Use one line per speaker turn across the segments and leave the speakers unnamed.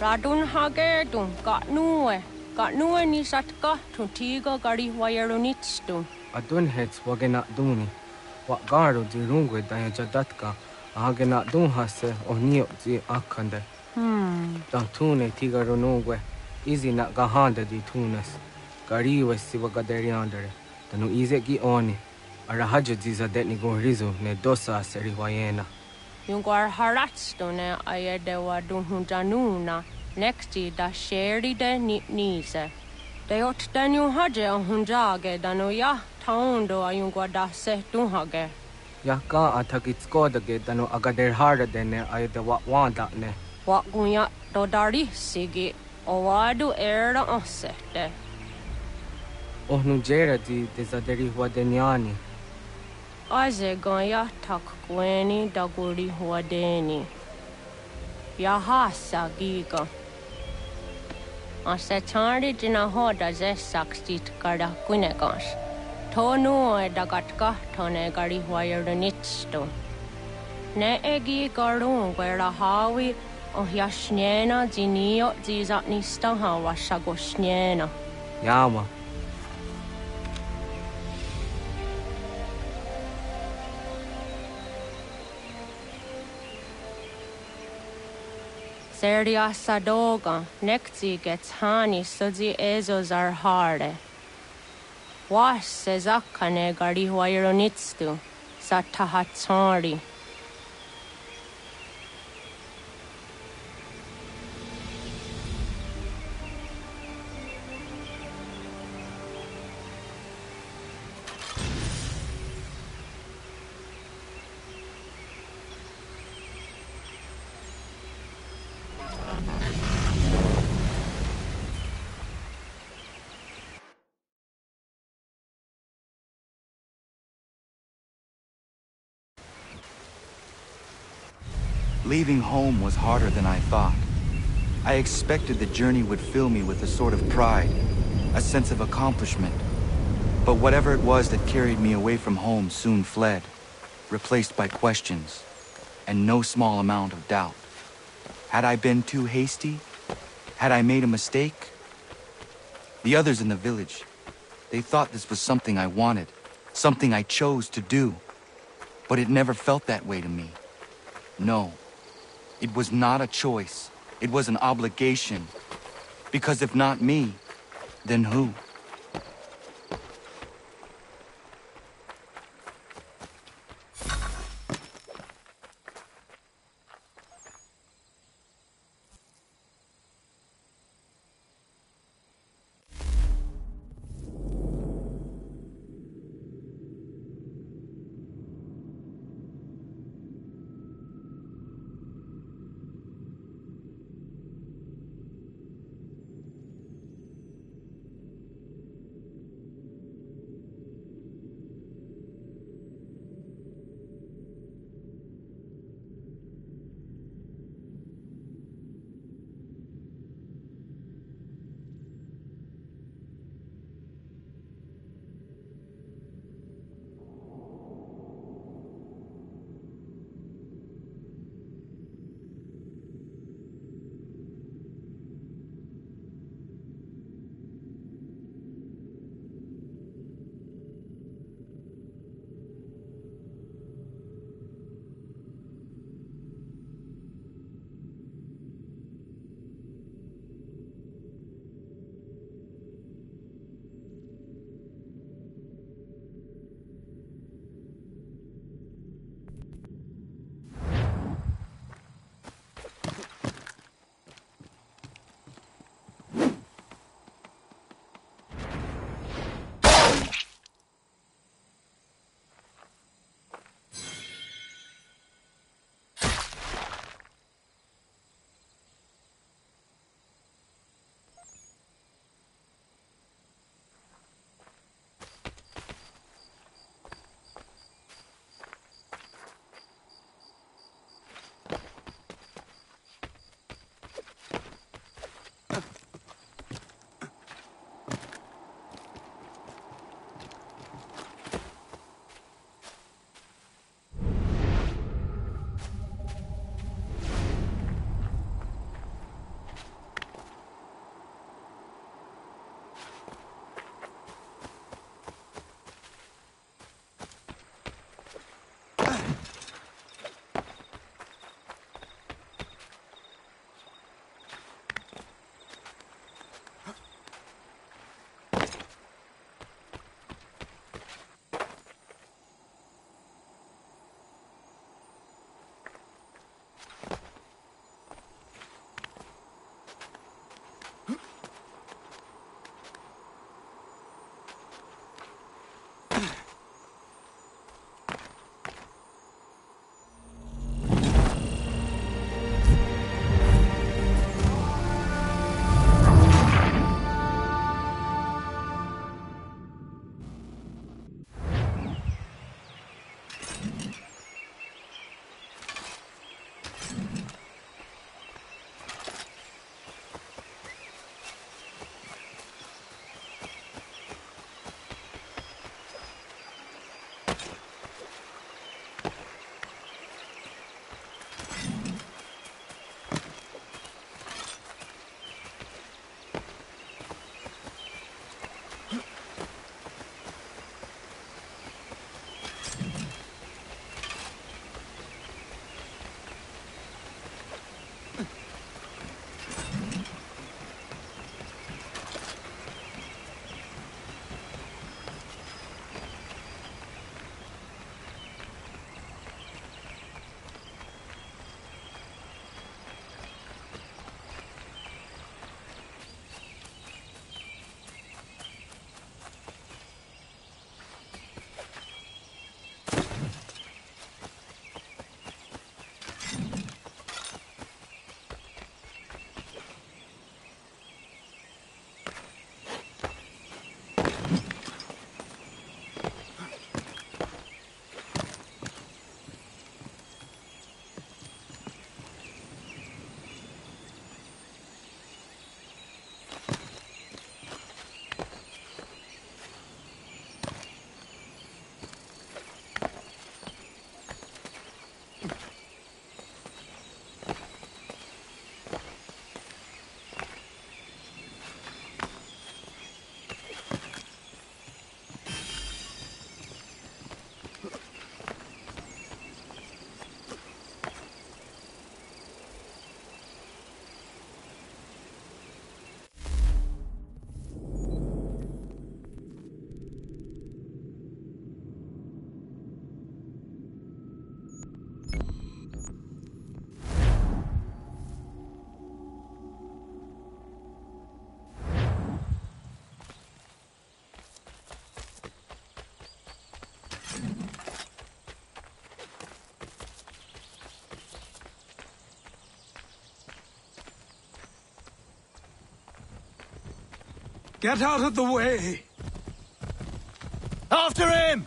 Radun hagedun, got nue ni satka, tuntigo gari wayerunitstun.
Adun hets wagena duni. Wat garo di rungwe dayajadatka, ahagena dun hase onio zi akande. Dan tune tigaro nungwe, izi na gahanda di tunes. Gariwe siwa gaderiandere, tanu ize gi oni. Arahajo ziza detni rizu ne dosa seri wayena.
Yungar haratstune ayede wadun hunjanuna, nexti da sheri de nise. Deot danu haje hunjage danu ya taundo ayungwa da se dunhage.
Ya ka atakitskodige danu agader harda dene ayede wanda ne.
Wagunya dodari sigi, owadu era osete.
Ohnu jera di desaderi wadenyani.
Aze gaya tak gweni daguri huadeni. Yahasa giga. Ase tari dina hoda ze sakstit kada kunegas. Tonu e dagatka tone gari huayernitsto. Ne egi garun gwera hawi o yashnena zinio zizatnista hawa shagoshnena.
Yama.
Serdia sadoga, nekti gets hani sudzi ezos are harde. Was sezakane gari huayronitstu, satahatsari.
Leaving home was harder than I thought. I expected the journey would fill me with a sort of pride, a sense of accomplishment. But whatever it was that carried me away from home soon fled, replaced by questions, and no small amount of doubt. Had I been too hasty? Had I made a mistake? The others in the village, they thought this was something I wanted, something I chose to do. But it never felt that way to me. No. It was not a choice. It was an obligation. Because if not me, then who?
Get out of the way!
After him!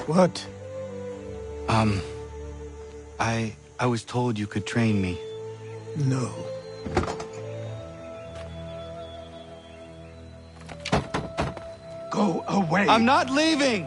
What?
I was told you could train me.
No. Go away!
I'm not leaving!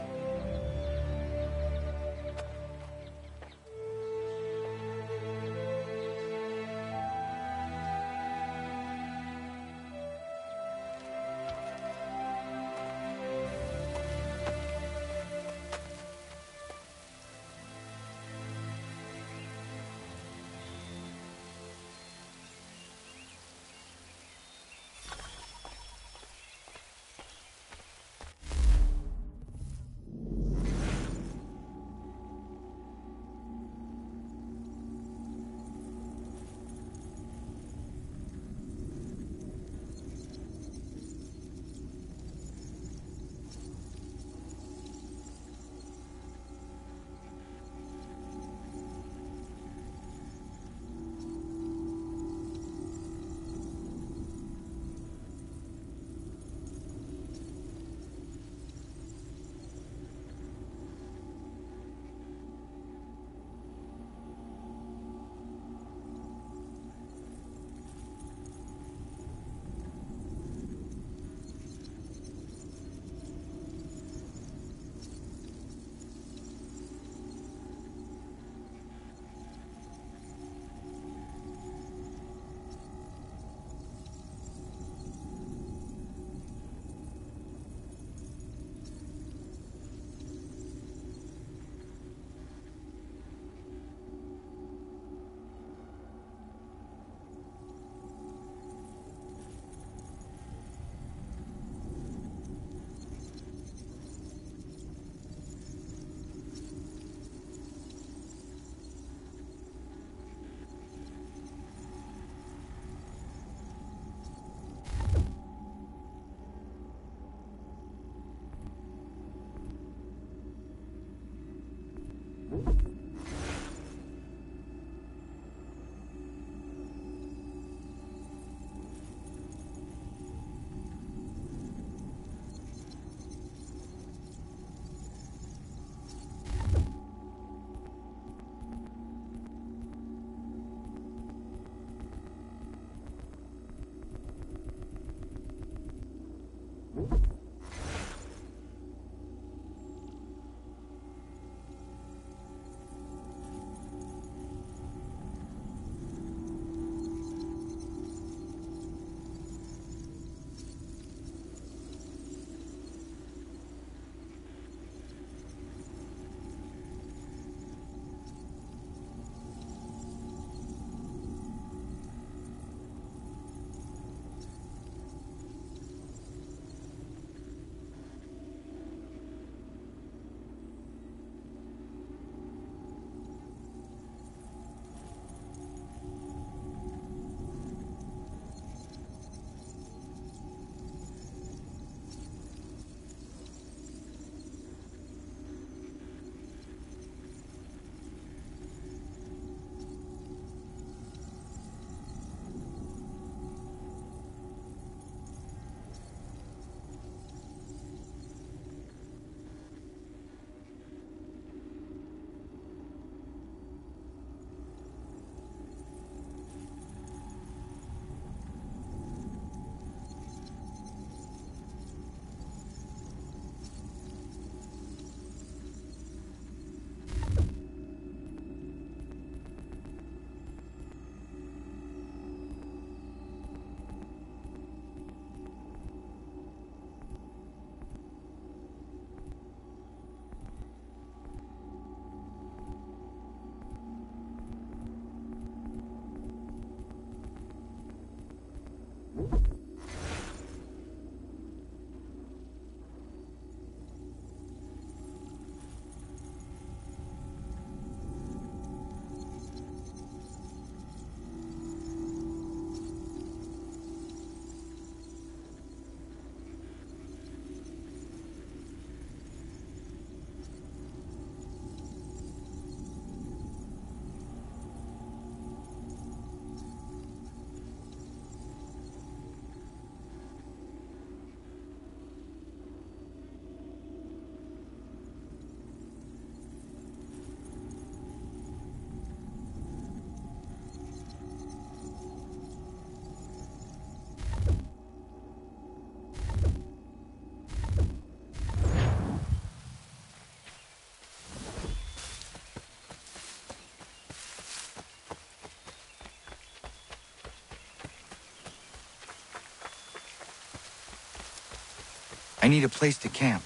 I need a place to camp.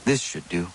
This should do.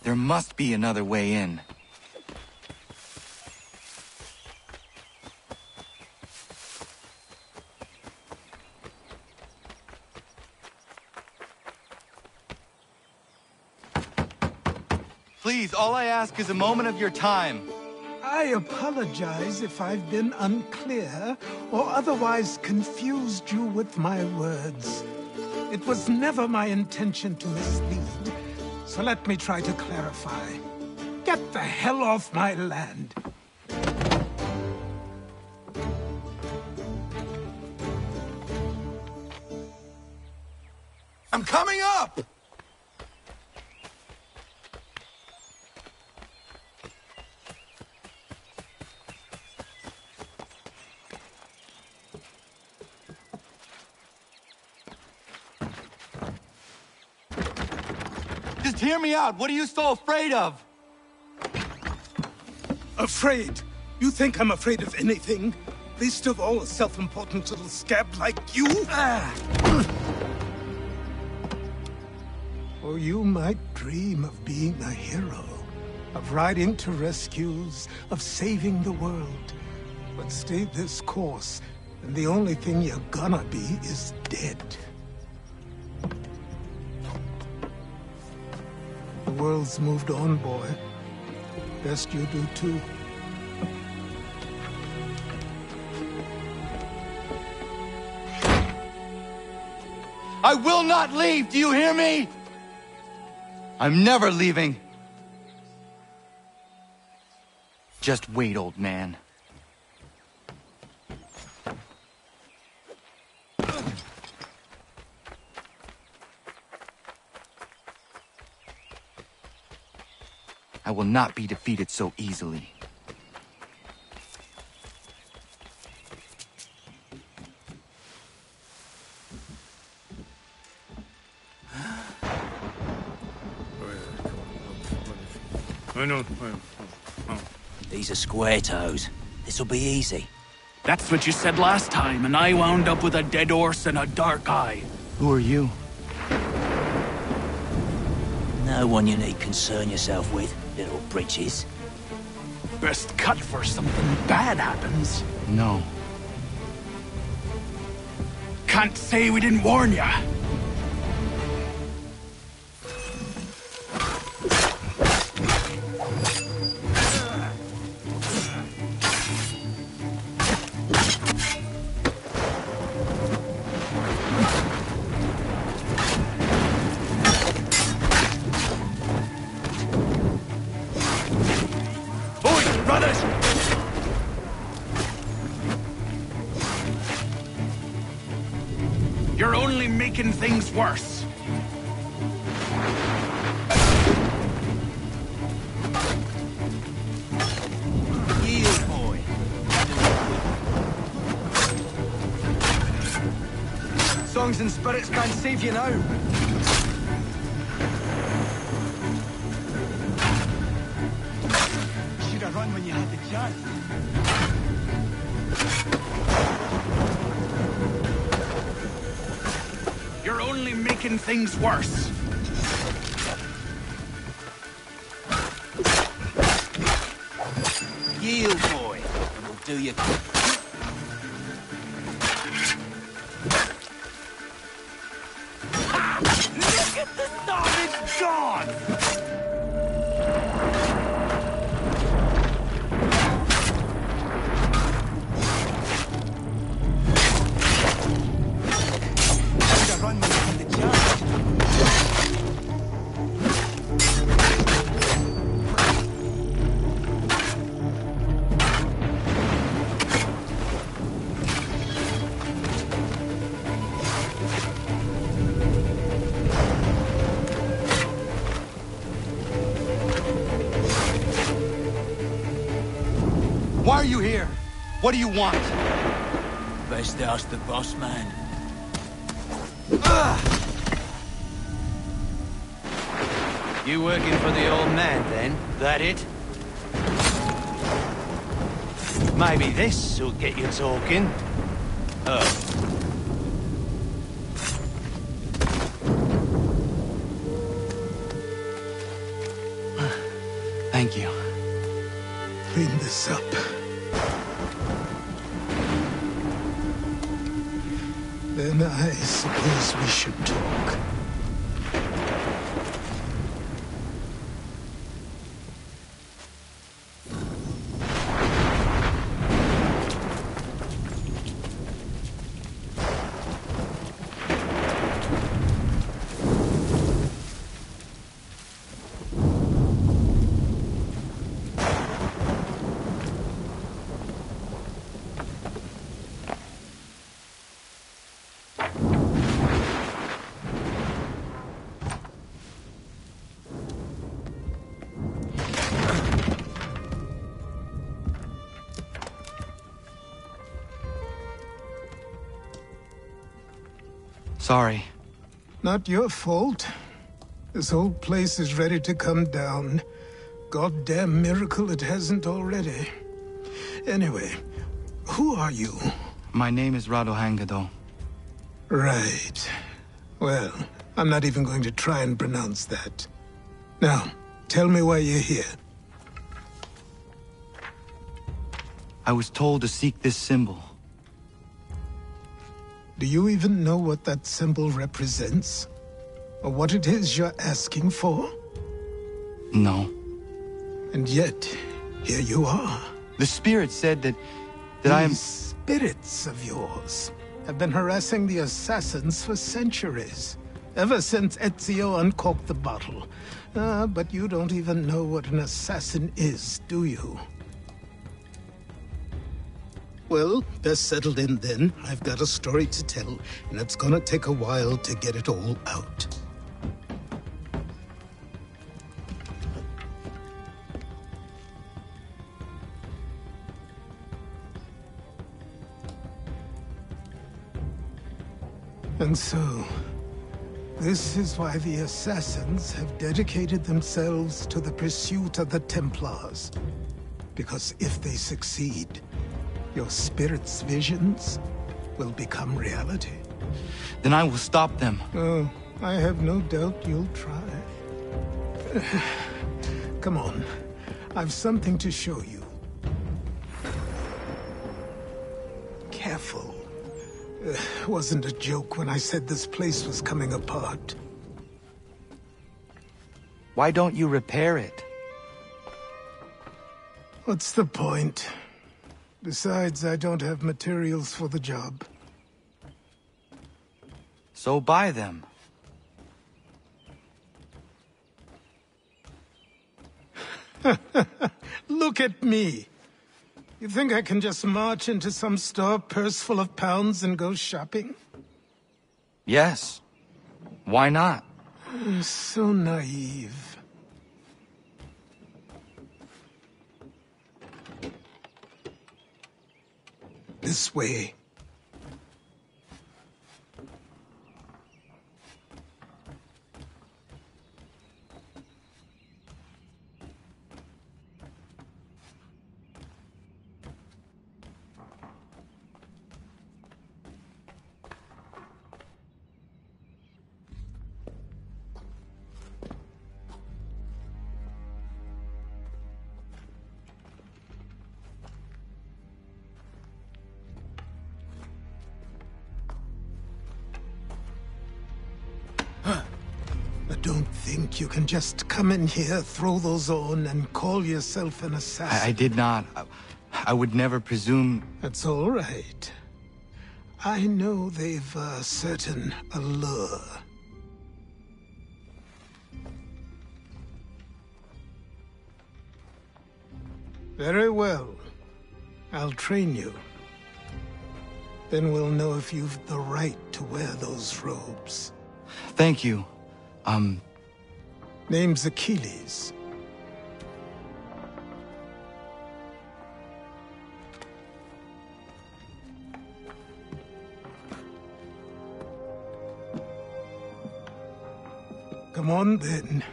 There must be another way in. Please, all I ask is a moment of your time.
I apologize if I've been unclear or otherwise confused you with my words. It was never my intention to mislead, so let me try to clarify. Get the hell off my land.
I'm coming up!
Just hear me out. What are you so afraid of?
Afraid? You think I'm afraid of anything? Least of all a self-important little scab like you? Or you might dream of being a hero, of riding to rescues, of saving the world. But stay this course, and the only thing you're gonna be is dead. The world's moved on, boy. Best you do too.
I will not leave, do you hear me? I'm never leaving. Just wait, old man. I will not be defeated so easily.
These are square toes. This'll be easy.
That's what you said last time, and I wound up with a dead horse and a dark eye.
Who are you?
No one you need concern yourself with, little britches.
Best cut for something bad happens.
No.
Can't say we didn't warn ya. You're only making things worse.
Yield, boy.
Songs and spirits can't save you now.
Should have run when you had the chance.
You're only making things worse.
Yield, boy. And we'll do you.
Look at the dog, it's gone!
Why are you here? What do you want?
Best ask the boss man.
You working for the old man, then? That it? Maybe this will get you talking. Oh.
Thank you.
Clean this up. Then I suppose we should talk.
sorry.
Not your fault. This whole place is ready to come down. Goddamn miracle it hasn't already. Anyway, who are you?
My name is Radohangado.
Right. Well, I'm not even going to try and pronounce that. Now, tell me why you're here.
I was told to seek this symbol.
Do you even know what that symbol represents? Or what it is you're asking for?
No.
And yet, here you are.
The spirit said that I am...
These spirits of yours have been harassing the assassins for centuries. Ever since Ezio uncorked the bottle. But you don't even know what an assassin is, do you? Well, best settled in then. I've got a story to tell, and it's gonna take a while to get it all out. And so, this is why the Assassins have dedicated themselves to the pursuit of the Templars. Because if they succeed, your spirit's visions will become reality.
Then I will stop them.
Oh, I have no doubt you'll try. Come on, I've something to show you. Careful. Wasn't a joke when I said this place was coming apart.
Why don't you repair it?
What's the point? Besides, I don't have materials for the job.
So buy them.
Look at me! You think I can just march into some store, purse full of pounds, and go shopping?
Yes. Why not?
So naive. This way. Don't think you can just come in here, throw those on, and call yourself an assassin.
I did not. I would never presume...
That's all right. I know they've a certain allure. Very well. I'll train you. Then we'll know if you've the right to wear those robes.
Thank you.
Name's Achilles. Come on, then.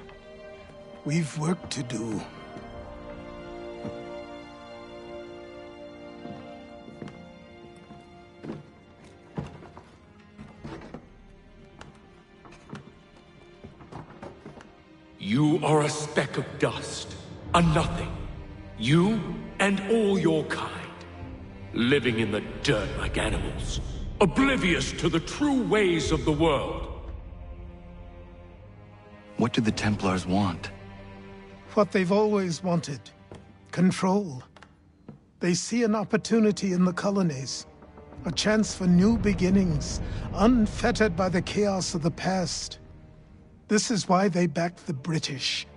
We've work to do.
You are a speck of dust, a nothing. You and all your kind, living in the dirt like animals, oblivious to the true ways of the world.
What do the Templars want?
What they've always wanted. Control. They see an opportunity in the colonies. A chance for new beginnings, unfettered by the chaos of the past. This is why they backed the British.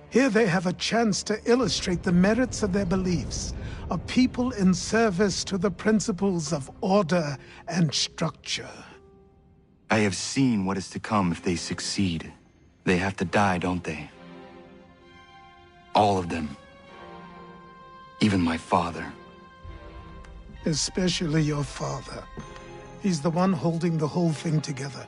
Here they have a chance to illustrate the merits of their beliefs, a people in service to the principles of order and structure.
I have seen what is to come if they succeed. They have to die, don't they? All of them. Even my father.
Especially your father. He's the one holding the whole thing together.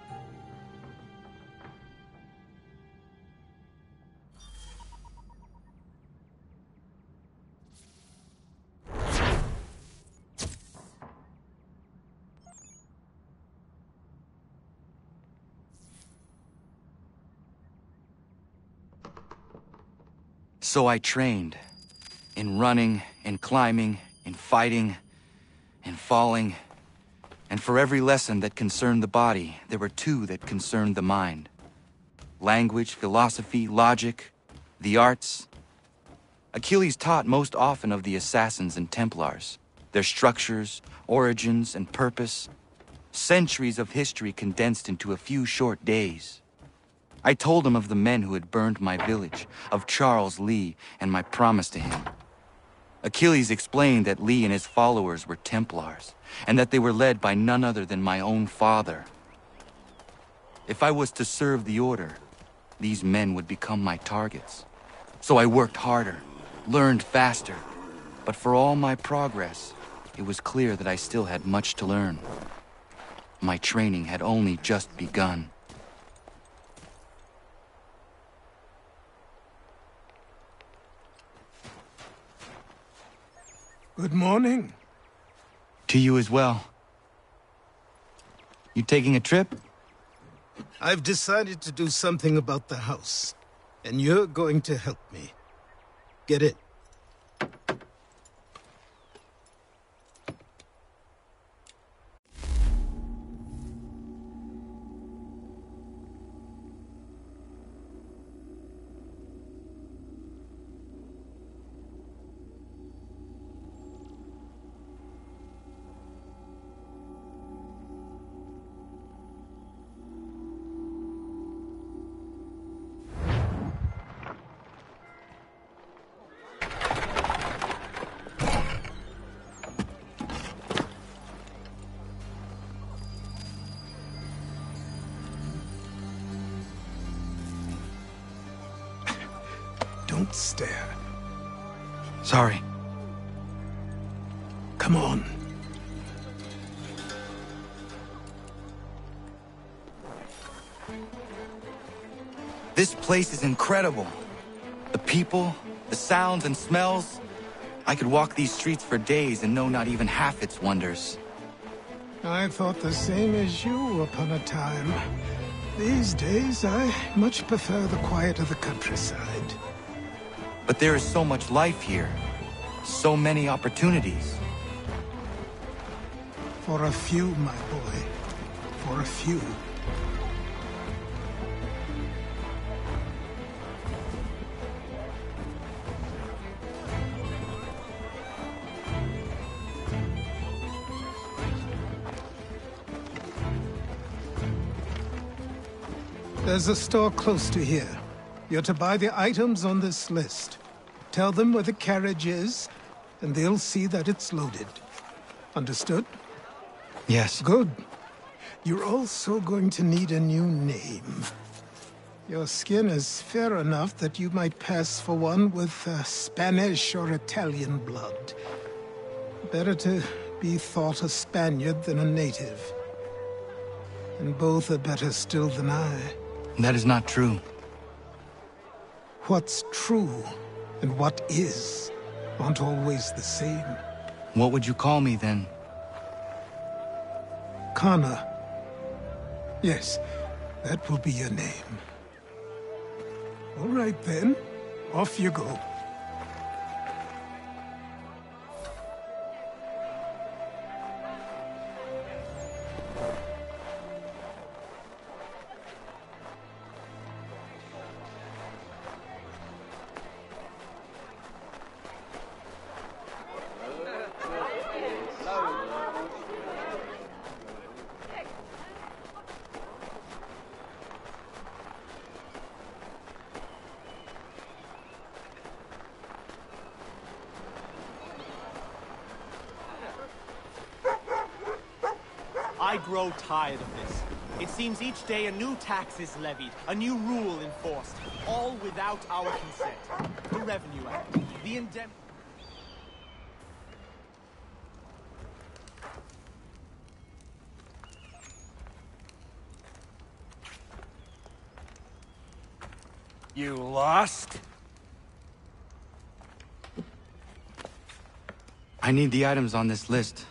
So I trained. In running, in climbing, in fighting, in falling. And for every lesson that concerned the body, there were two that concerned the mind. Language, philosophy, logic, the arts. Achilles taught most often of the assassins and Templars, their structures, origins, and purpose. Centuries of history condensed into a few short days. I told him of the men who had burned my village, of Charles Lee, and my promise to him. Achilles explained that Lee and his followers were Templars, and that they were led by none other than my own father. If I was to serve the order, these men would become my targets. So I worked harder, learned faster, but for all my progress, it was clear that I still had much to learn. My training had only just begun.
Good morning.
To you as well. You taking a trip?
I've decided to do something about the house, and you're going to help me. Get it? Don't stare.
Sorry.
Come on.
This place is incredible. The people, the sounds and smells. I could walk these streets for days and know not even half its wonders.
I thought the same as you upon a time. These days, I much prefer the quiet of the countryside.
But there is so much life here. So many opportunities.
For a few, my boy. For a few. There's a store close to here. You're to buy the items on this list. Tell them where the carriage is, and they'll see that it's loaded. Understood?
Yes.
Good. You're also going to need a new name. Your skin is fair enough that you might pass for one with Spanish or Italian blood. Better to be thought a Spaniard than a native. And both are better still than I.
That is not true.
What's true and what is aren't always the same.
What would you call me then?
Kana. Yes, that will be your name. All right then, off you go.
I grow tired of this. It seems each day a new tax is levied, a new rule enforced, all without our consent. The Revenue Act, the indemnity...
You lost?
I need the items on this list.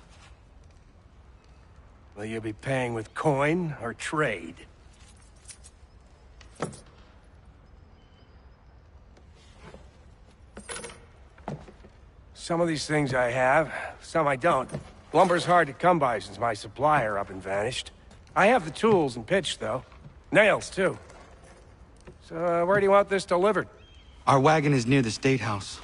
Will you be paying with coin or trade?
Some of these things I have, some I don't. Lumber's hard to come by since my supplier up and vanished. I have the tools and pitch, though. Nails, too. So, where do you want this delivered?
Our wagon is near the State House.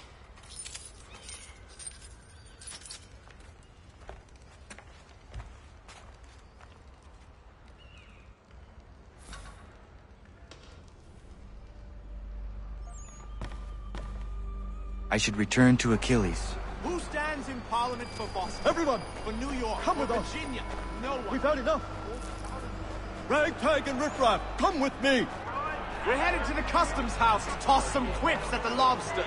I should return to Achilles.
Who stands in Parliament for Boston?
Everyone!
For New York?
Come with
for
us.
Virginia? No one.
We've had enough! Ragtag and riffraff, come with me!
We're headed to the customs house to toss some quips at the lobsters.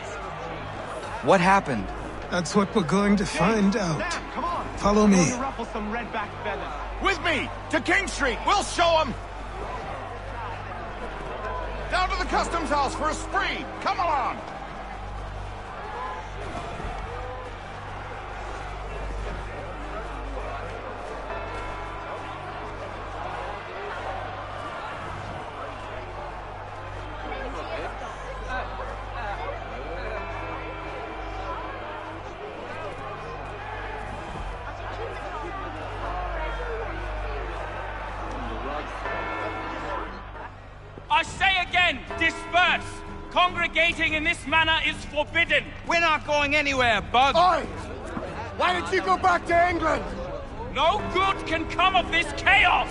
What happened?
That's what we're going to find out.
Sam, come on.
Follow me.
We're going to ruffle some redback feathers.
With me! To King Street! We'll show them! Down to the customs house for a spree! Come along!
I say again, disperse! Congregating in this manner is forbidden!
We're not going anywhere, Bug!
Oi! Why don't you go back to England?
No good can come of this chaos!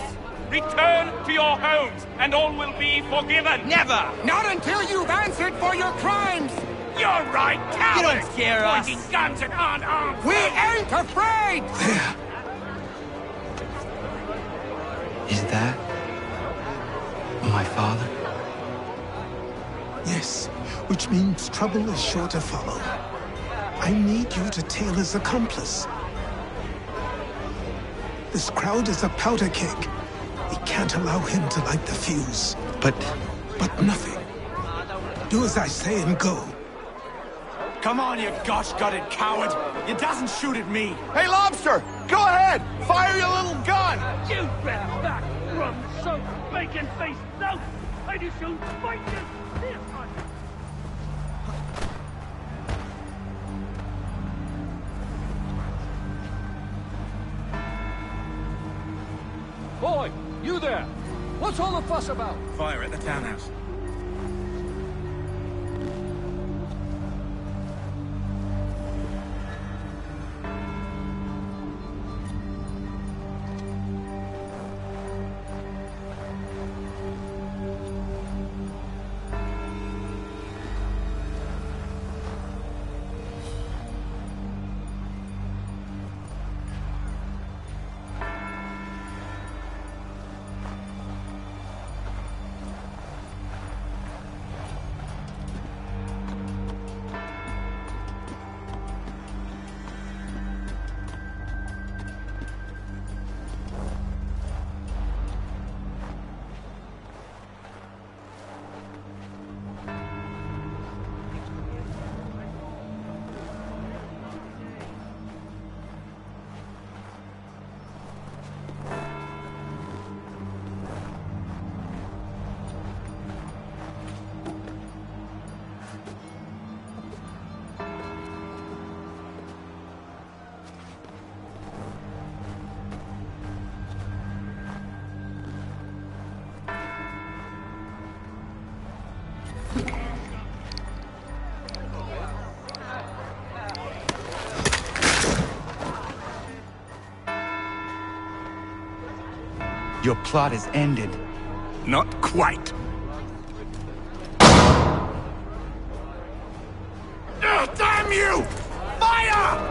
Return to your homes, and all will be forgiven!
Never!
Not until you've answered for your crimes!
You're right, cowards!
You don't scare us.
Pointing guns and unarmed!
We ain't afraid!
There.
Is that my father?
Yes, which means trouble is sure to follow. I need you to tail his accomplice. This crowd is a powder keg. We can't allow him to light the fuse.
But
nothing. Do as I say and go.
Come on, you gosh-gutted coward. You doesn't shoot at me.
Hey, Lobster! Go ahead! Fire your little gun!
You better back, rum-soaked, bacon-faced lout! I just soon fight you! This one!
Boy, you there! What's all the fuss about?
Fire at the townhouse.
Your plot is ended.
Not quite.
Damn you! Fire!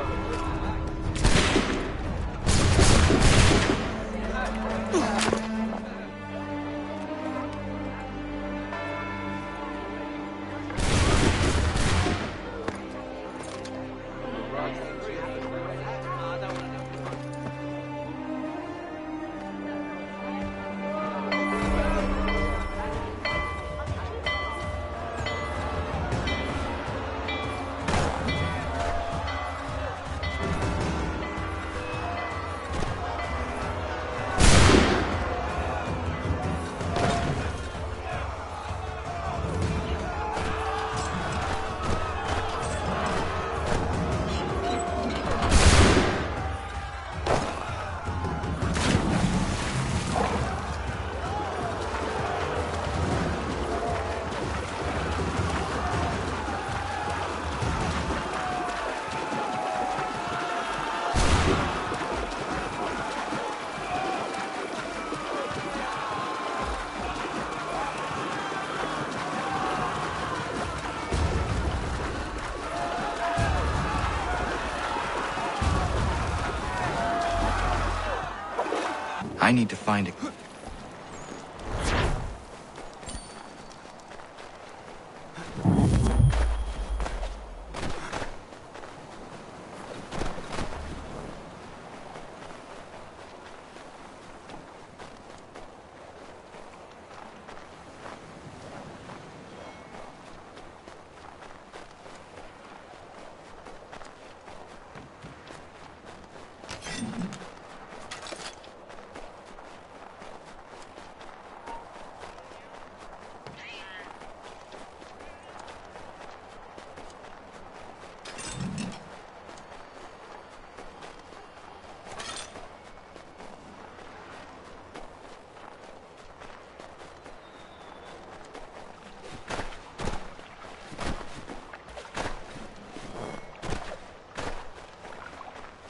I need to find it.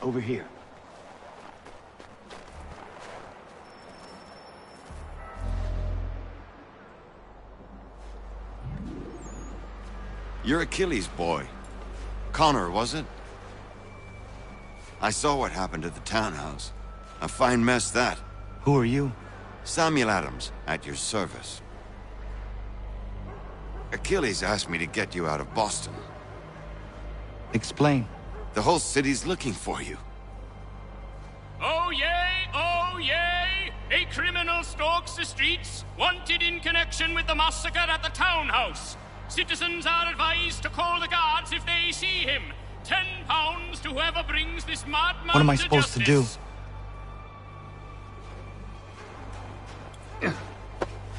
Over here.
You're Achilles' boy. Connor, was it? I saw what happened at the townhouse. A fine mess, that.
Who are you?
Samuel Adams, at your service. Achilles asked me to get you out of Boston.
Explain.
The whole city's looking for you.
Oh yay, oh yay! A criminal stalks the streets, wanted in connection with the massacre at the townhouse. Citizens are advised to call the guards if they see him. £10 to whoever brings this madman
What am I supposed to do?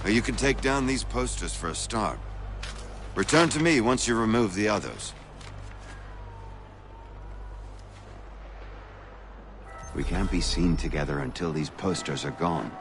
You can take down these posters for a start. Return to me once you remove the others. We can't be seen together until these posters are gone.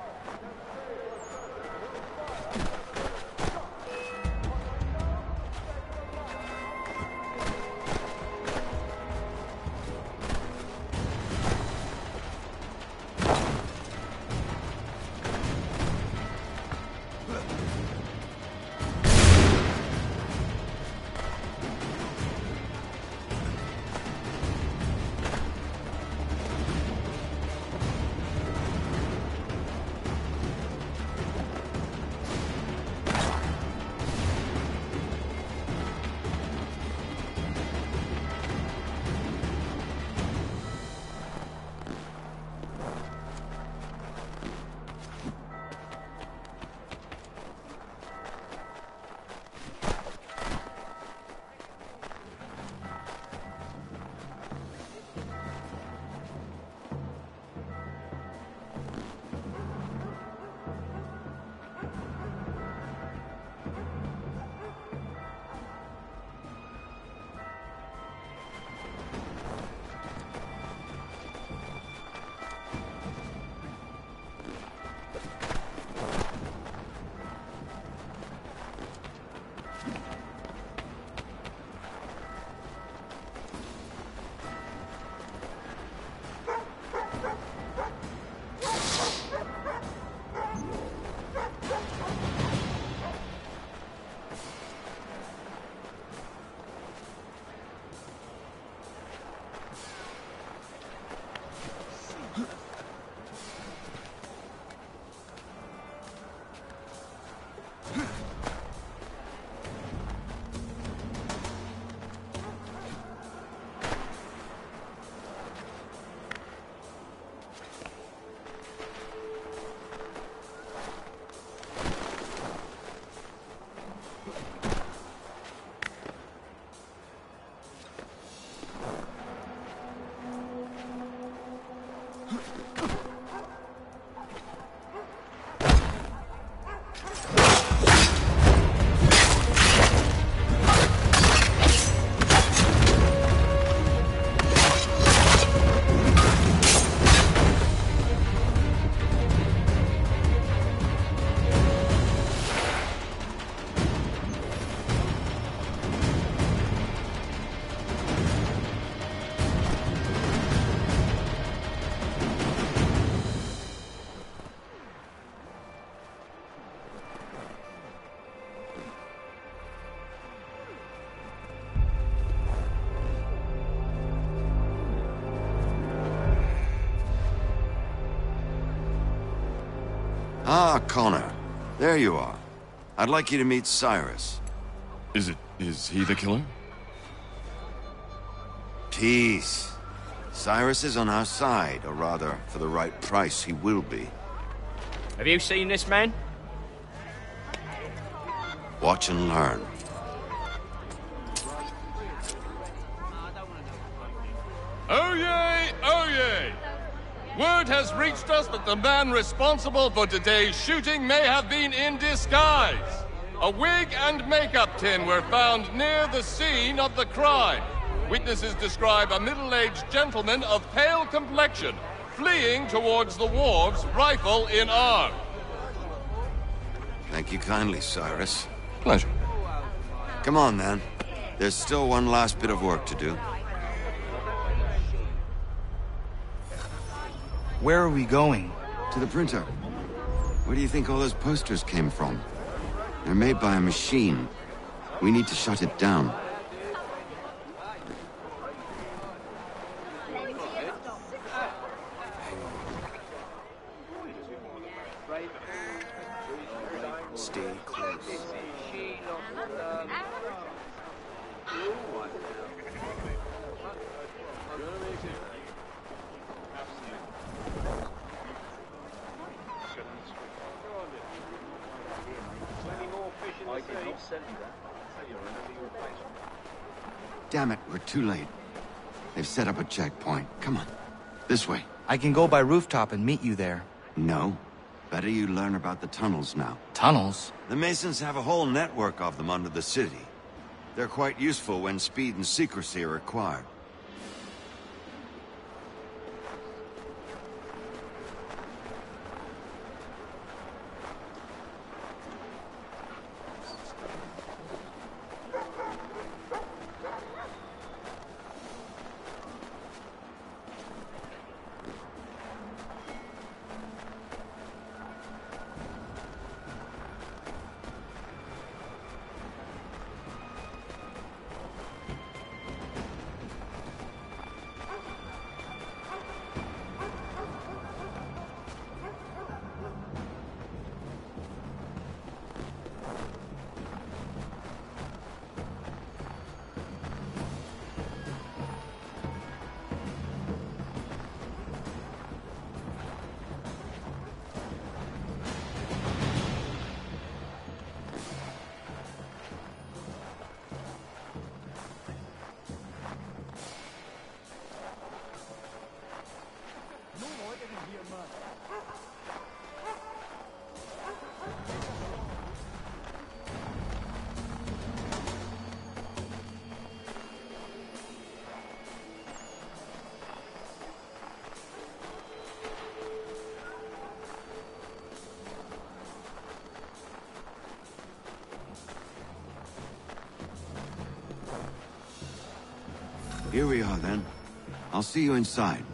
Ah, Connor. There you are. I'd like you to meet Cyrus.
Is he the killer?
Peace. Cyrus is on our side, or rather, for the right price, he will be.
Have you seen this man?
Watch and learn.
Oh yay, oh yay! Word has reached us that the man responsible for today's shooting may have been in disguise. A wig and makeup tin were found near the scene of the crime. Witnesses describe a middle-aged gentleman of pale complexion fleeing towards the wharves, rifle in arm.
Thank you kindly, Cyrus.
Pleasure.
Come on, then. There's still one last bit of work to do.
Where are we going?
To the printer. Where do you think all those posters came from? They're made by a machine. We need to shut it down.
Stay close.
Damn it, we're too late. They've set up a checkpoint. Come on. This way.
I can go by rooftop and meet you there.
No. Better you learn about the tunnels now.
Tunnels?
The Masons have a whole network of them under the city. They're quite useful when speed and secrecy are required. Here we are, then. I'll see you inside.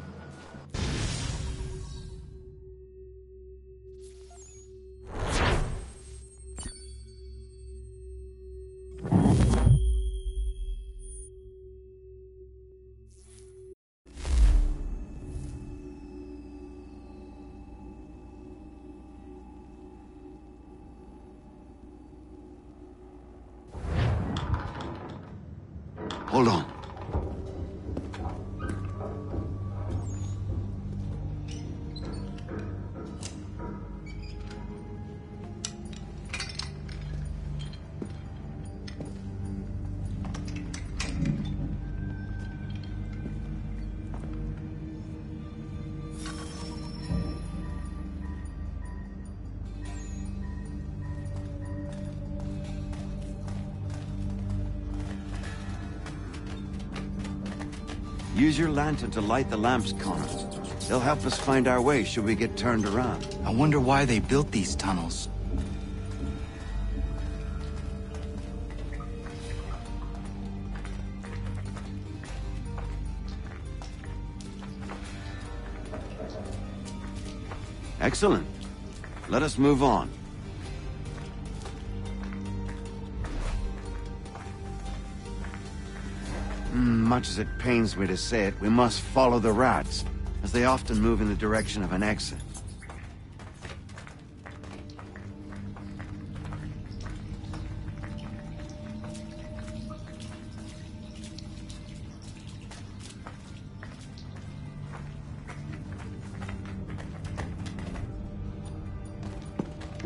Hold on. Use your lantern to light the lamps, Connor. They'll help us find our way should we get turned around.
I wonder why they built these tunnels.
Excellent. Let us move on. Much as it pains me to say it, we must follow the rats, as they often move in the direction of an exit.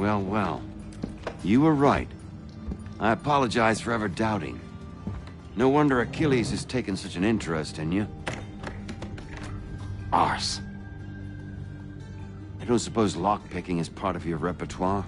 Well, well. You were right. I apologize for ever doubting. No wonder Achilles has taken such an interest in you. Arse. I don't suppose lockpicking is part of your repertoire?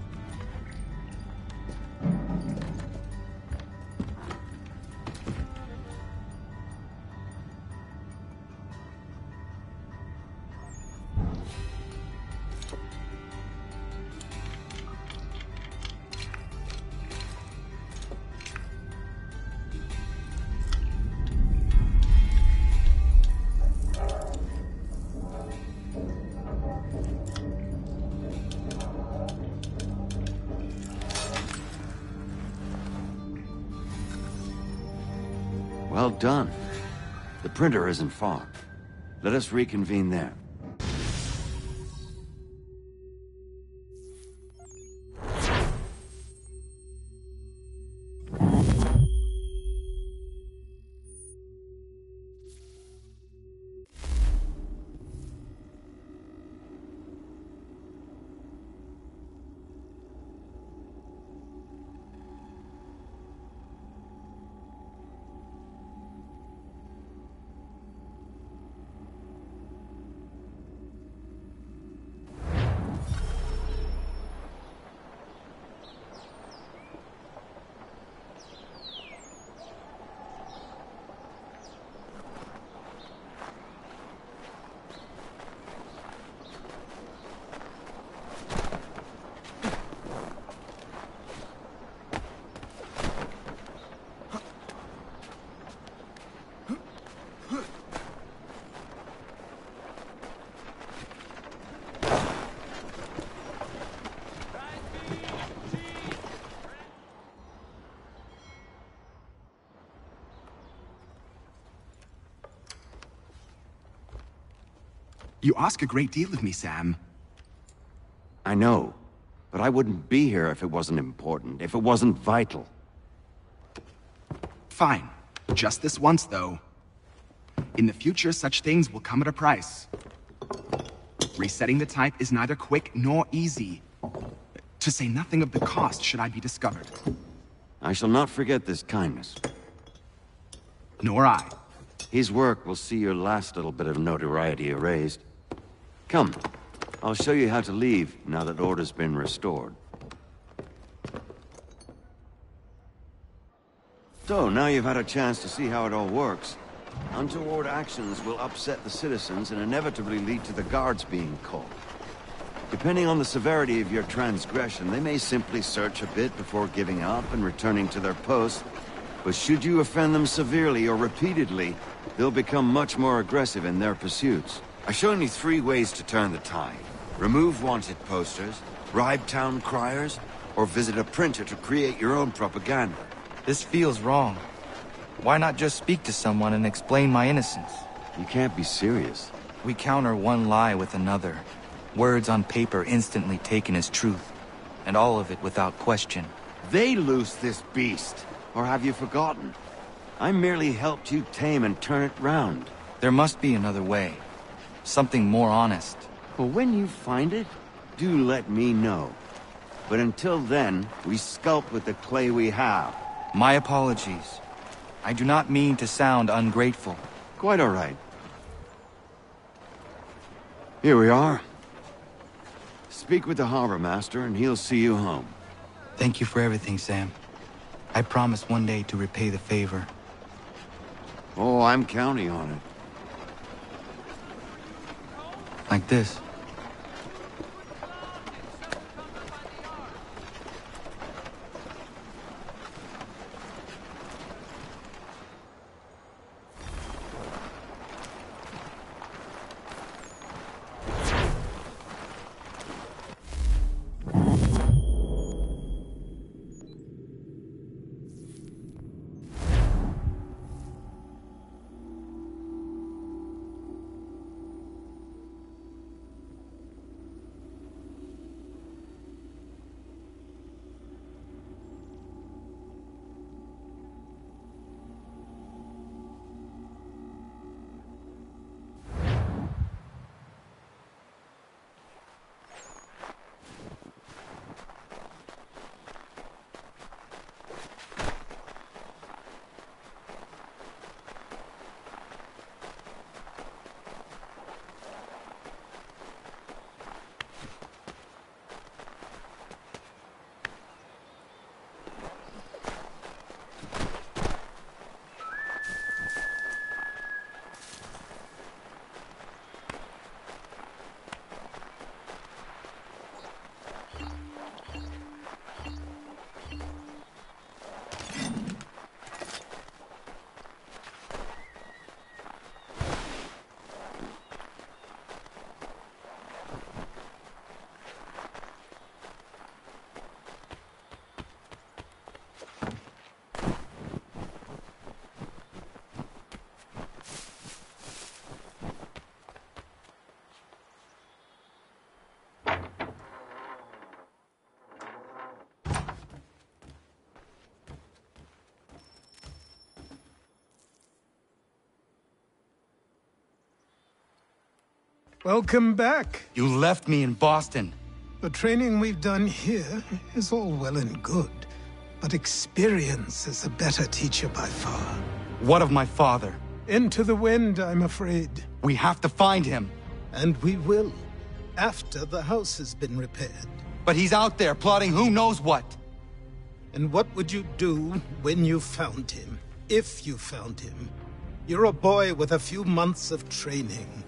Well done. The printer isn't far. Let us reconvene there.
You ask a great deal of me, Sam.
I know, but I wouldn't be here if it wasn't important, if it wasn't vital.
Fine. Just this once, though. In the future, such things will come at a price. Resetting the type is neither quick nor easy. To say nothing of the cost should I be discovered.
I shall not forget this kindness.
Nor I.
His work will see your last little bit of notoriety erased. Come, I'll show you how to leave now that order's been restored. So, now you've had a chance to see how it all works. Untoward actions will upset the citizens and inevitably lead to the guards being called. Depending on the severity of your transgression, they may simply search a bit before giving up and returning to their posts. But should you offend them severely or repeatedly, they'll become much more aggressive in their pursuits. I've shown you 3 ways to turn the tide. Remove wanted posters, bribe town criers, or visit a printer to create your own propaganda.
This feels wrong. Why not just speak to someone and explain my innocence?
You can't be serious.
We counter one lie with another. Words on paper instantly taken as truth. And all of it without question.
They loose this beast. Or have you forgotten? I merely helped you tame and turn it round.
There must be another way. Something more honest.
Well, when you find it, do let me know. But until then, we sculpt with the clay we have.
My apologies. I do not mean to sound ungrateful.
Quite all right. Here we are. Speak with the harbor master and he'll see you home.
Thank you for everything, Sam. I promise one day to repay the favor.
Oh, I'm counting on it.
Like this.
Welcome back.
You left me in Boston.
The training we've done here is all well and good, but experience is a better teacher by far.
What of my father?
Into the wind, I'm afraid.
We have to find him.
And we will, after the house has been repaired.
But he's out there plotting who knows what.
And what would you do when you found him? If you found him? You're a boy with a few months of training.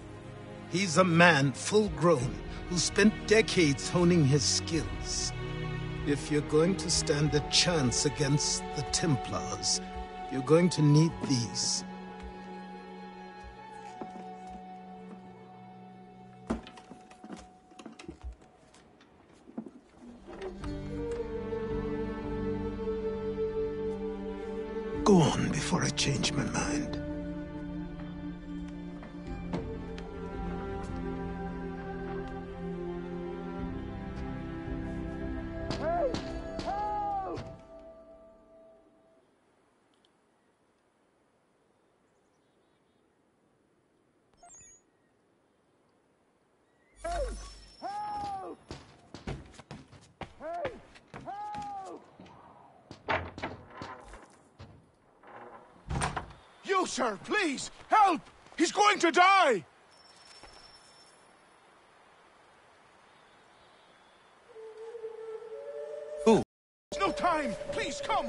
He's a man, full grown, who spent decades honing his skills. If you're going to stand a chance against the Templars, you're going to need these. Go on before I change my mind.
You, sir, please, help! He's going to die!
Who?
There's no time! Please, come!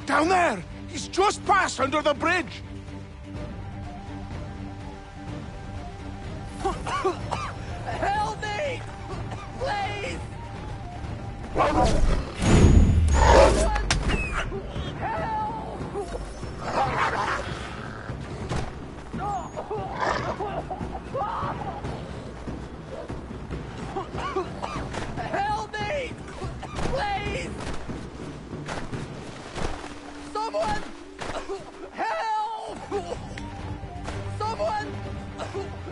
Down there! He's just passed under the bridge!
Help me! Please! Help me! Please! Someone! Help! Someone!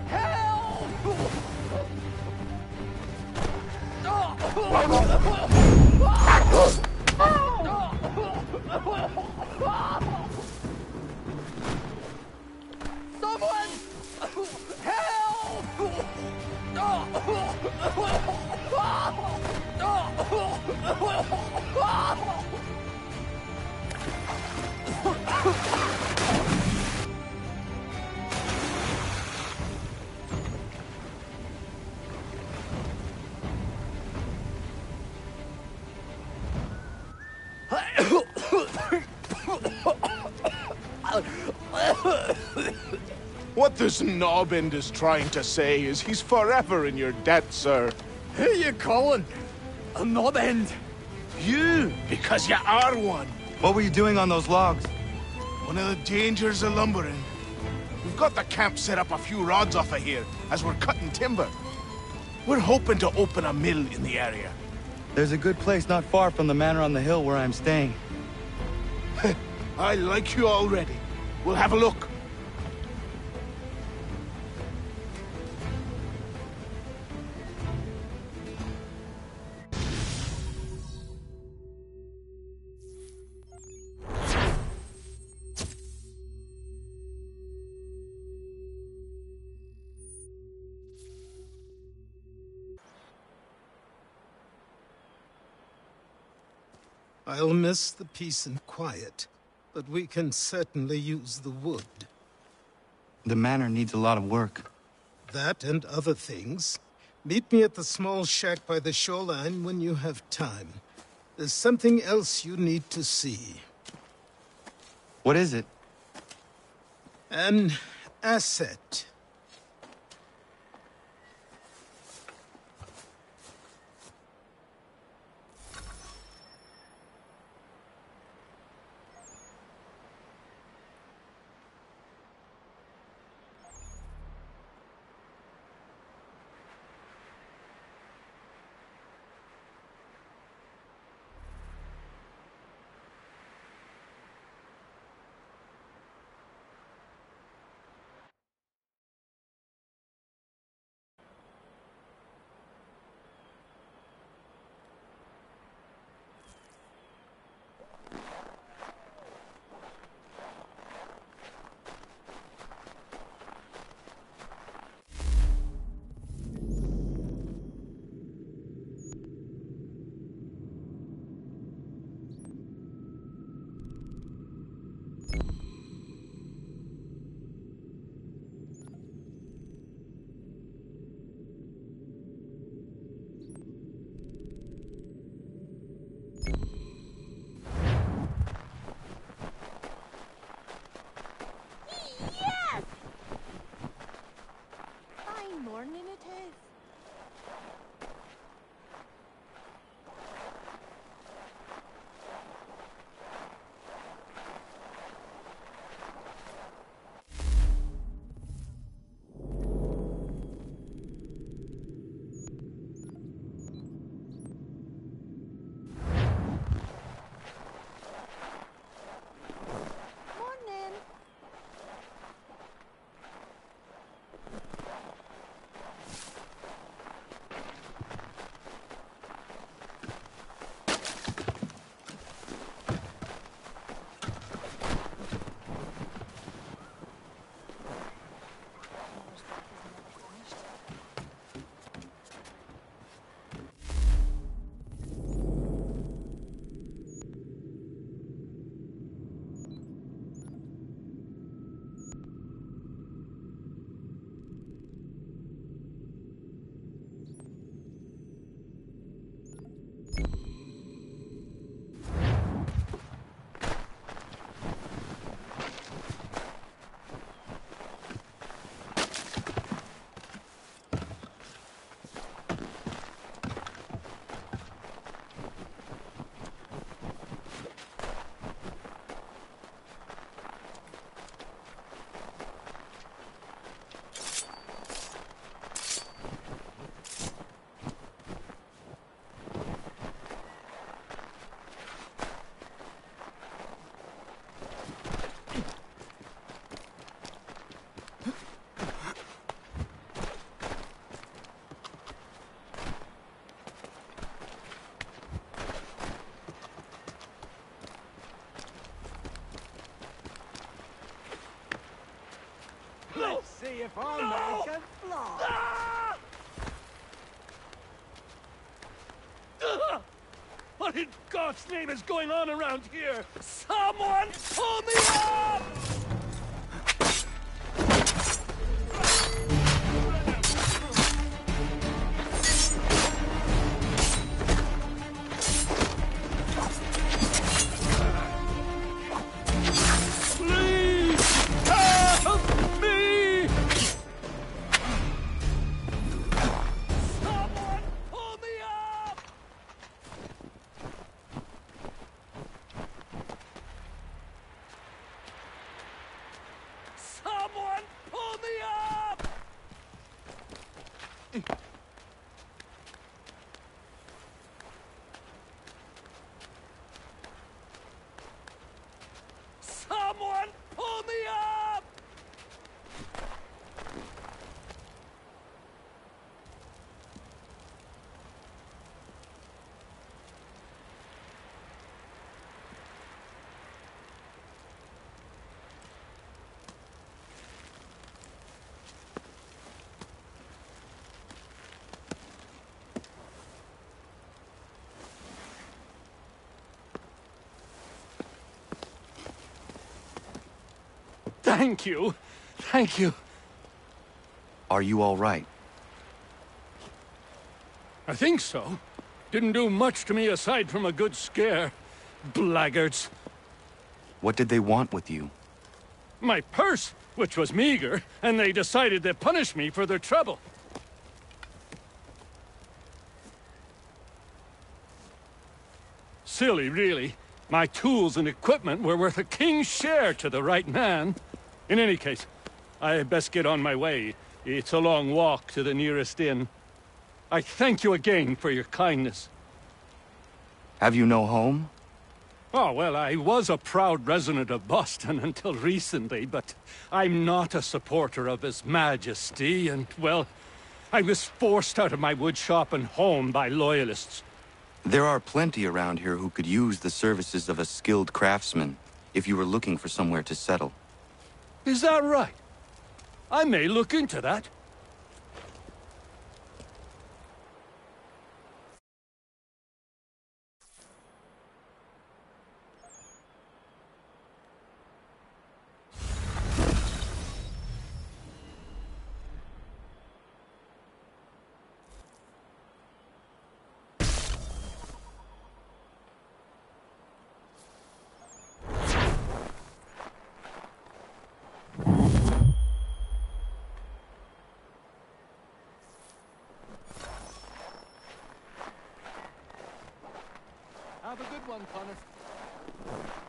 Help! Someone! Help!
What this knobbend is trying to say is he's forever in your debt, sir.
Who you calling? A knob-end?
You, because you are one.
What were you doing on those logs?
One of the dangers of lumbering. We've got the camp set up a few rods off of here, as we're cutting timber. We're hoping to open a mill in the area.
There's a good place not far from the manor on the hill where I'm staying.
I like you already. We'll have a look.
I'll miss the peace and quiet, but we can certainly use the wood.
The manor needs a lot of work.
That and other things. Meet me at the small shack by the shoreline when you have time. There's something else you need to see.
What is it?
An asset.
before no! Make a fly.
What in God's name is going on around here? Someone pull me up! Someone pull me up! Thank you. Thank you.
Are you all right?
I think so. Didn't do much to me aside from a good scare. Blackguards.
What did they want with you?
My purse, which was meager, and they decided to punish me for their trouble. Silly, really. My tools and equipment were worth a king's share to the right man. In any case, I best get on my way. It's a long walk to the nearest inn. I thank you again for your kindness.
Have you no home?
Oh, well, I was a proud resident of Boston until recently, but I'm not a supporter of His Majesty, and, well, I was forced out of my woodshop and home by loyalists.
There are plenty around here who could use the services of a skilled craftsman, if you were looking for somewhere to settle.
Is that right? I may look into that. Have a good one, Connor.